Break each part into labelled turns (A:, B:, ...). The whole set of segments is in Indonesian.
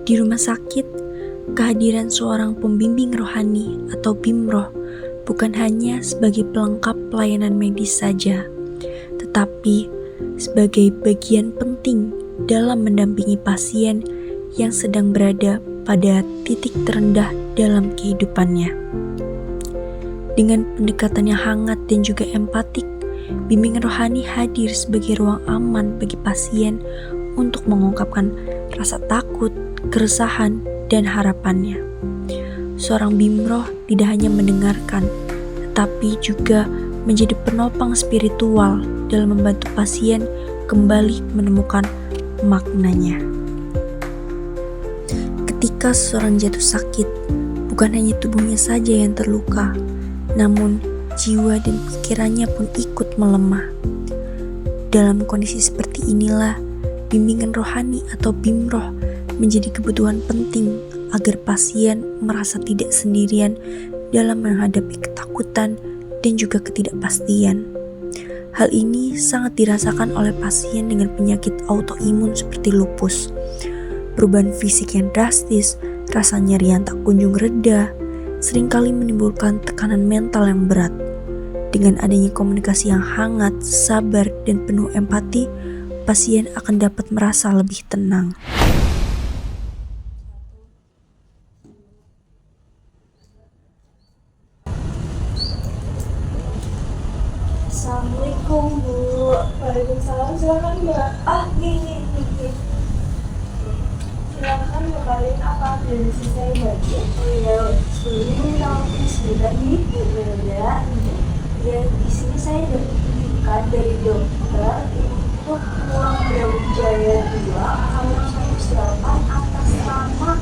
A: Di rumah sakit, kehadiran seorang pembimbing rohani atau bimroh bukan hanya sebagai pelengkap pelayanan medis saja, tetapi sebagai bagian penting dalam mendampingi pasien yang sedang berada pada titik terendah dalam kehidupannya. Dengan pendekatan yang hangat dan juga empatik, bimbingan rohani hadir sebagai ruang aman bagi pasien untuk mengungkapkan rasa takut, keresahan, dan harapannya. Seorang bimroh tidak hanya mendengarkan, tetapi juga menjadi penopang spiritual dalam membantu pasien kembali menemukan maknanya. Ketika seseorang jatuh sakit, bukan hanya tubuhnya saja yang terluka, namun jiwa dan pikirannya pun ikut melemah. Dalam kondisi seperti inilah, bimbingan rohani atau bimroh menjadi kebutuhan penting agar pasien merasa tidak sendirian dalam menghadapi ketakutan dan juga ketidakpastian. Hal ini sangat dirasakan oleh pasien dengan penyakit autoimun seperti lupus. Perubahan fisik yang drastis, rasa nyeri yang tak kunjung reda, seringkali menimbulkan tekanan mental yang berat. Dengan adanya komunikasi yang hangat, sabar, dan penuh empati, pasien akan dapat merasa lebih tenang.
B: Assalamualaikum Bu. Waalaikumsalam. Silakan Mbak. Gini. Silakan ngabarin apa dari saya Mbak. Oh iya, sebelumnya minta sebentar nih Mbak. Ya di sini saya dapat dari dokter untuk pulang Brawijaya 2 kamar 108 atas nama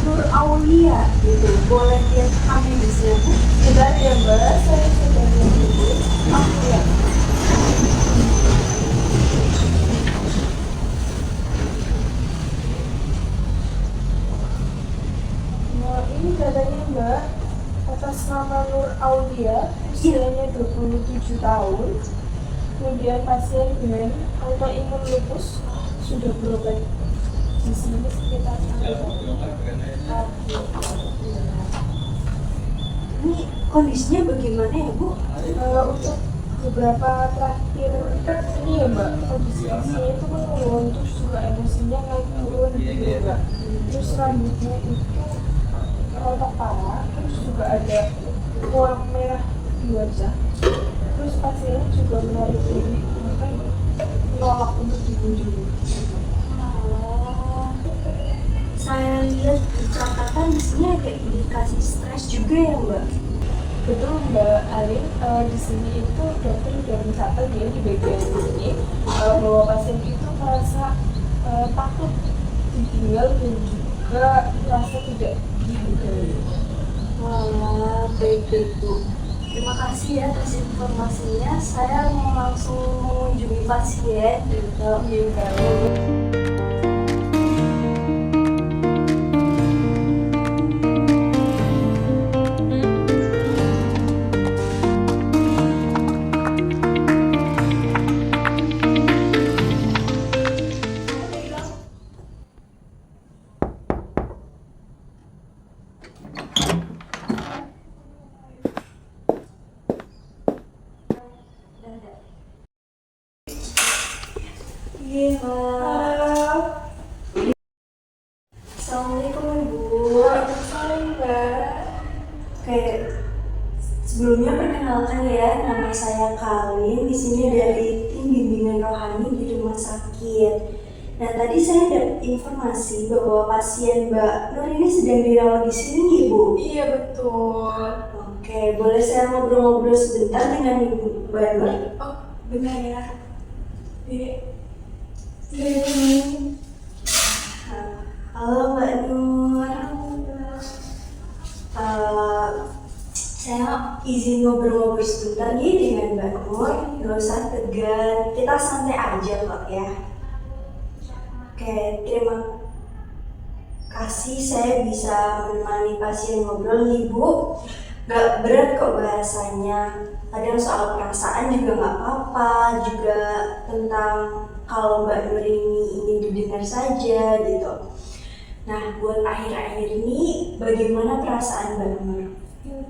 B: Nur Aulia gitu. Boleh lihat kami di sini Bu? Sebentar ya Mbak, saya sudah menunggu. Ya. Nah, ini datanya Mbak atas nama Nur Aulia, usianya 27 tahun. Kemudian pasien dengan autoimun lupus sudah berobat di sini sekitar 1
A: Ini kondisinya bagaimana ya Bu?
B: untuk beberapa terakhir ini ya Mbak, kondisinya itu menurun, terus juga emosinya naik turun gitu Mbak. Terus rambutnya itu rontok parah, terus juga ada warna merah di wajah. Terus pasiennya juga menarik diri, bahkan menolak untuk dikunjungi.
A: Saya lihat di catatan di sini ada indikasi stres juga ya Mbak.
B: Betul Mbak Alin, di sini itu dokter sudah mencatat ya di bagian ini bahwa pasien itu merasa takut ditinggal dan juga merasa tidak dihargai.
A: Wah, baik Bu. Terima kasih ya atas informasinya. Saya mau langsung mengunjungi pasien. Assalamualaikum Bu.
B: Waalaikumsalam Mbak.
A: Sebelumnya perkenalkan ya, nama saya Kalin. Di sini dari tim bimbingan rohani di rumah sakit.
B: Nah, tadi saya dapat informasi bahwa pasien Mbak Nur ini sedang dirawat di sini, Ibu.
C: Iya betul.
B: Oke, boleh saya ngobrol-ngobrol sebentar dengan Mbak Nur?
C: Oh benar ya. Ini.
B: Halo Mbak Nur. Saya izin ngobrol-ngobrol sebentar nih dengan Mbak Nur. Nggak usah tegang, kita santai aja kok ya. Oke, terima kasih saya bisa menemani pasien ngobrol nih Bu. Gak berat kok bahasanya. Kadang soal perasaan juga gak apa-apa. Juga tentang kalau Mbak Nur ini ingin didengar saja gitu. Nah, buat akhir-akhir ini bagaimana perasaan Mbak Nur?
C: Ya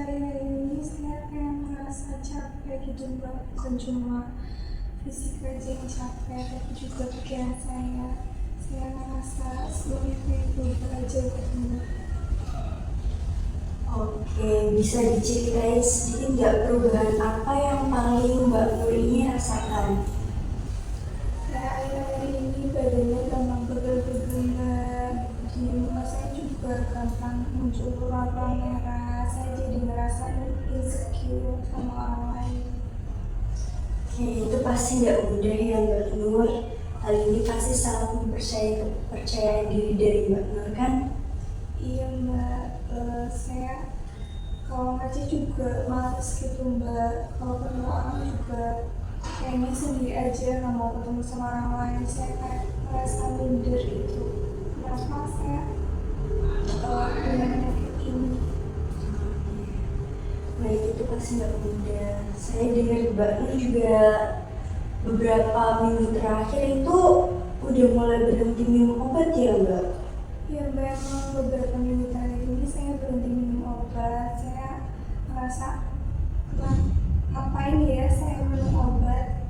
C: akhir-akhir ini saya kayak merasa capek gitu Mbak. Bukan cuma fisik aja yang capek, tapi juga pikiran saya. Saya merasa semuanya itu aja gitu Mbak.
B: Oke, bisa diceritain sedikit nggak perubahan apa yang paling Mbak Nur ini rasakan?
C: Saya akhir-akhir ini badannya gampang pegel-pegel Mbak. Di rumah saya juga gampang muncul ruang merah. Saya jadi ngerasa insecure sama orang lain.
B: Oke, itu pasti nggak mudah ya Mbak Nur. Hal ini pasti sangat percaya diri dari Mbak Nur kan?
C: Iya Mbak, saya kalau ngaji juga males gitu Mbak. Kalau ketemu orang juga kayaknya sendiri aja, nggak mau ketemu sama orang lain. Saya kayak merasa minder gitu. Kenapa saya punya penyakit ini?
B: Baik, itu pasti nggak mudah. Saya dengar Mbak Nur juga beberapa minggu terakhir itu udah mulai berhenti minum obat ya Mbak?
C: Ya Mbak, emang beberapa minggu terakhir ini saya berhenti minum obat. Saya merasa ngapain ya saya minum obat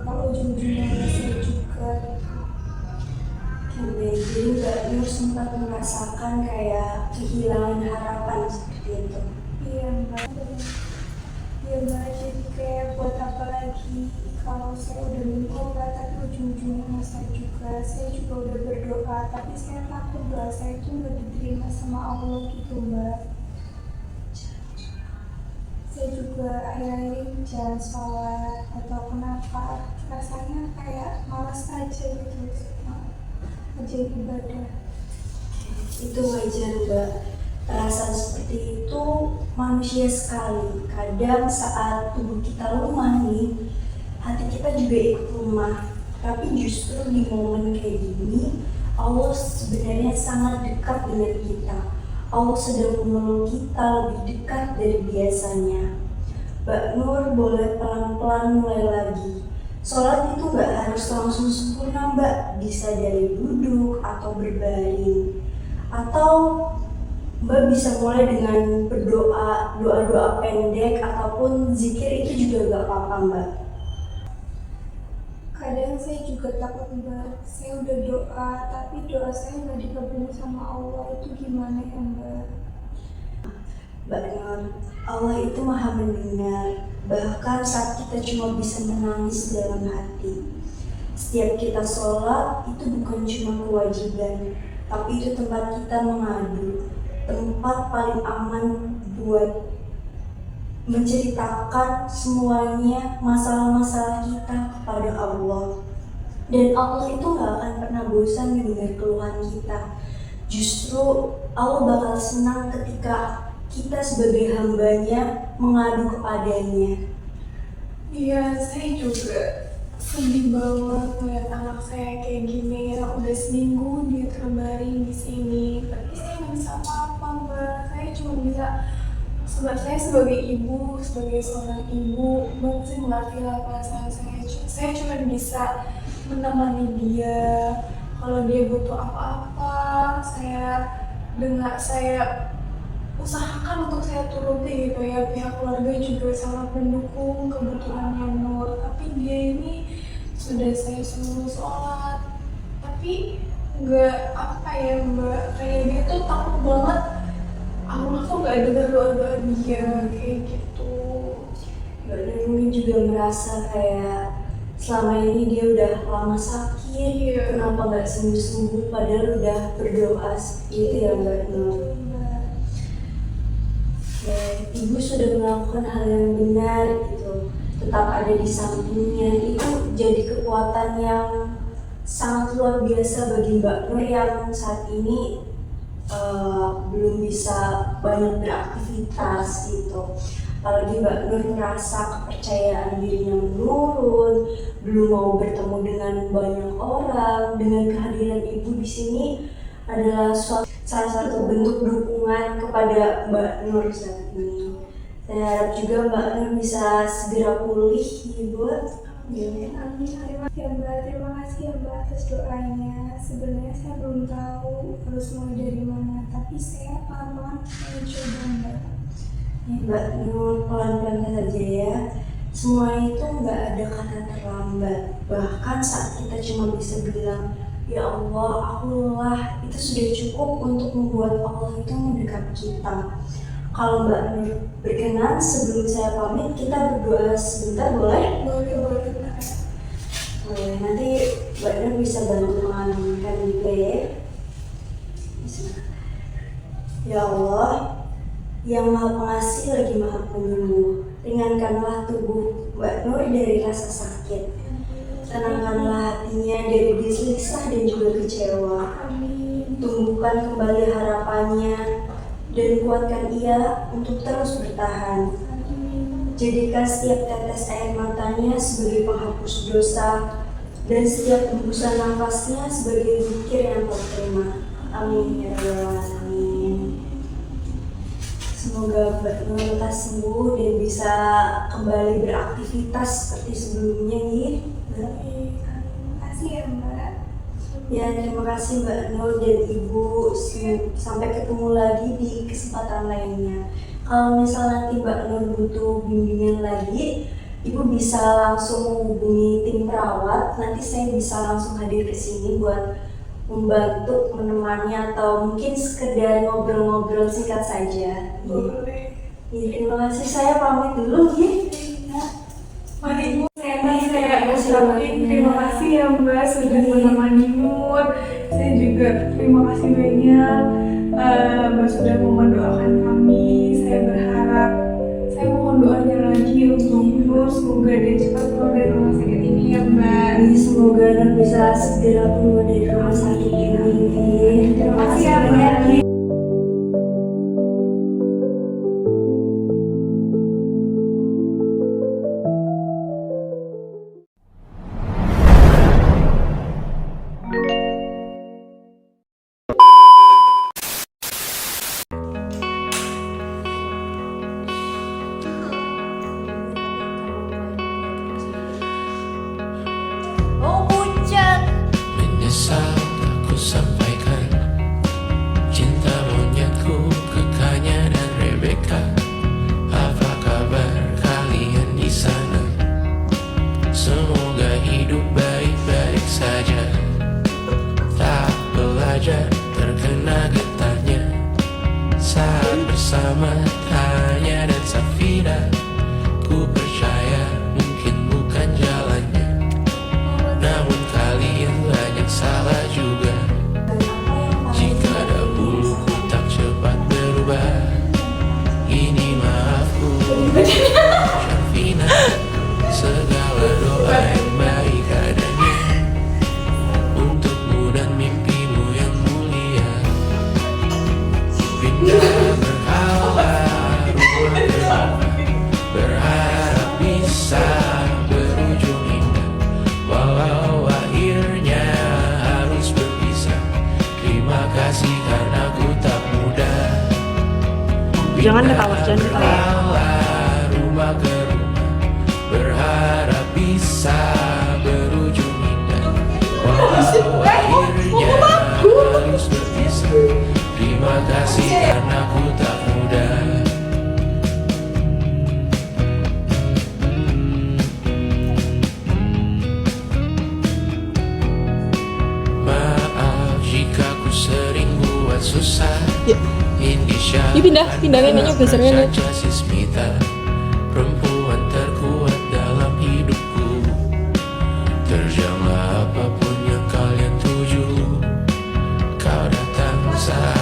C: kalau ujung-ujungnya saya juga.
B: Oke, jadi Mbak Nur sempat merasakan kayak kehilangan harapan seperti itu.
C: Iya Mbak, iya Mbak, jadi kayak buat apa lagi kalau saya udah minum obat tapi ujung-ujungnya masalah juga. Saya juga udah berdoa tapi saya takut doa saya itu nggak diterima sama Allah gitu Mbak. Saya juga akhir-akhir ini jarang sholat atau kenapa rasanya kayak malas aja gitu aja ibadah.
B: Itu wajar Mbak, perasaan seperti itu manusia sekali. Kadang saat tubuh kita lemah nih, hati kita juga ikut lemah. Tapi justru di momen kayak gini, Allah sebenarnya sangat dekat dengan kita. Allah sedang menolong kita lebih dekat dari biasanya. Mbak Nur boleh pelan-pelan mulai lagi. Sholat itu gak harus langsung sempurna Mbak, bisa dari duduk atau berbaring. Atau Mbak bisa mulai dengan berdoa, doa-doa pendek ataupun zikir itu juga gak apa-apa Mbak.
C: Kadang saya juga takut Mbak, saya udah doa tapi doa saya nggak dikabulin sama Allah, itu gimana ya Mbak?
B: Mbak Nur, Allah itu maha mendengar, bahkan saat kita cuma bisa menangis dalam hati. Setiap kita sholat itu bukan cuma kewajiban, tapi itu tempat kita mengadu, tempat paling aman buat menceritakan semuanya masalah-masalah kita kepada Allah. Dan Allah itu gak akan pernah bosan mendengar keluhan kita. Justru Allah bakal senang ketika kita sebagai hambanya mengadu kepadanya.
C: Iya, saya juga sedih banget melihat anak saya kayak gini yang udah seminggu dia terbaring di sini. Tapi saya nggak bisa apa-apa Mbak, saya cuma bisa saya sebagai ibu, sebagai seorang ibu, Mbak saya mengerti lah perasaan saya. Saya cuma bisa menemani dia. Kalau dia butuh apa-apa, saya usahakan untuk saya turuti gitu ya. Pihak keluarga juga sangat mendukung kebutuhannya Nur. Tapi dia ini sudah saya suruh sholat, tapi nggak apa ya Mbak, kayak dia tuh takut banget Allah tuh nggak dengar doa-doa dia kayak gitu.
B: Mbak Nur mungkin juga merasa kayak selama ini dia udah lama sakit, kenapa nggak sembuh-sembuh padahal udah berdoa seperti itu ya Mbak Nur. Dan ibu sudah melakukan hal yang benar gitu, tetap ada di sampingnya, itu jadi kekuatan yang sangat luar biasa bagi Mbak Nur yang saat ini belum bisa banyak beraktivitas gitu. Apalagi Mbak Nur merasa kepercayaan dirinya menurun, belum mau bertemu dengan banyak orang. Dengan kehadiran ibu di sini adalah salah satu bentuk dukungan kepada Mbak Nur saat ini. Saya harap juga Mbak Nur bisa segera pulih, Ibu.
C: Amin. Ya Mbak, terima kasih ya Mbak atas doanya. Sebenarnya saya belum tahu harus mulai dari mana, tapi saya pelan-pelan mencoba Mbak.
B: Mbak Nur, pelan-pelan saja ya. Semua itu nggak ada kata terlambat. Bahkan saat kita cuma bisa bilang, ya Allah, aku lelah, itu sudah cukup untuk membuat Allah itu mendekat kita. Kalau Mbak Nur berkenan, sebelum saya pamit, kita berdoa sebentar, boleh?
C: Boleh.
B: Boleh, nanti Mbak Nur bisa bantu mengaminkan juga ya. Ya Allah, yang Maha Pengasih lagi Maha Penyembuh, ringankanlah tubuh Mbak Nur dari rasa sakit. Tenangkanlah hatinya dari gelisah dan juga kecewa. Tumbuhkan kembali harapannya dan kuatkan ia untuk terus bertahan. Jadikan setiap tetes air matanya sebagai penghapus dosa dan setiap hembusan nafasnya sebagai zikir yang terterima. Amin ya rabbal alamin. Semoga Mbak Nur lekas sembuh dan bisa kembali beraktivitas seperti sebelumnya ya.
C: Terima kasih ya Mbak.
B: Ya, terima kasih Mbak Nur dan Ibu. Sampai ketemu lagi di kesempatan lainnya. Kalau misal nanti Mbak Nur butuh bimbingan lagi, Ibu bisa langsung menghubungi tim perawat. Nanti saya bisa langsung hadir ke sini buat membantu menemani atau mungkin sekedar ngobrol-ngobrol singkat saja.
C: Boleh.
B: Ya, terima kasih. Saya pamit dulu ya.
C: Mari Ibu, saya ucapin terima kasih ya Mbak sudah menemani Nur. Saya juga terima kasih banyak Mbak sudah mendoakan kami. Saya berharap, saya mohon doanya lagi untuk Nur, semoga dia cepat keluar dari rumah sakit ini ya Mbak.
B: Semoga Nur bisa segera keluar dari rumah sakit ini.
C: Terima kasih ya Mbak.
D: Menyesal aku sampaikan cinta monyetku ke Kanya dan Rebecca. Apa kabar kalian di sana? Semoga hidup baik-baik saja. Tak belajar terkena getahnya saat bersama Tanya dan Safira. Ku percaya mungkin bukan jalannya, namun kalian banyak salah juga. Jika dahuluku tak cepat berubah, ini maafku Syafina. Segala doa yang baik adanya untukmu dan mimpimu yang mulia. Pindah berhala rumah gelap, berharap bisa berujung indah. Walau akhirnya harus berpisah, terima kasih karena ku tak mudah.
E: Jangan ketawa, jangan ketawa.
D: Rumah ke rumah, berharap bisa berujung indah. Walau akhirnya harus berpisah, terima kasih karena ku tak mudah. Maaf jika ku sering buat susah. Indonesia.
E: Pindah neneknya geser nenek.
D: Sismita, perempuan terkuat dalam hidupku. sa